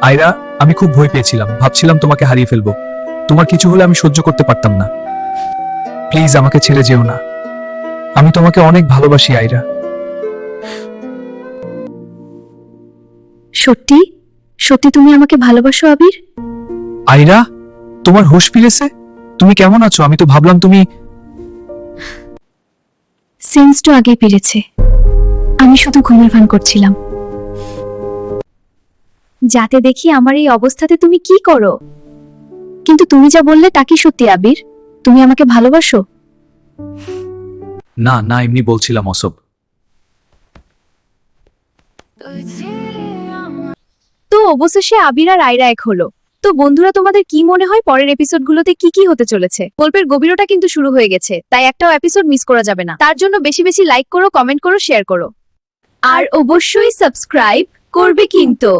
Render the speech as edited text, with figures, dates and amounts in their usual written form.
আয়রা, আমি খুব ভয় পেয়েছিলাম, ভাবছিলাম তোমাকে হারিয়ে ফেলবো। তোমার কিছু হলে আমি সহ্য করতে পারতাম না। প্লিজ আমাকে ছেড়ে যেও না। আমি তোমাকে অনেক ভালোবাসি আয়রা। সত্যি সত্যি তুমি আমাকে ভালোবাসো আবির? আয়রা, তোমার হুঁশ ফিরেছে? তুমি কেমন আছো? আমি তো ভাবলাম তুমি। সেন্স তো আগে ফিরেছে, আমি শুধু ঘুমের ভান করছিলাম। যাতে দেখি আমার এই অবস্থাতে তুমি কি করো। কিন্তু তুমি যা বললে তা কি সত্যি আবির? তুমি আমাকে ভালোবাসো? না না, এমনি বলছিলাম অসব। তো অবশেষে আবির আর আয়রা এক হলো। তো বন্ধুরা, তোমাদের কি মনে হয় পরের এপিসোডগুলোতে কি কি হতে চলেছে? গল্পের গভীরতা কিন্তু শুরু হয়ে গেছে, তাই একটাও এপিসোড মিস করা যাবে না। তার জন্য বেশি বেশি লাইক করো, কমেন্ট করো, শেয়ার করো, আর অবশ্যই সাবস্ক্রাইব করবে কিন্তু।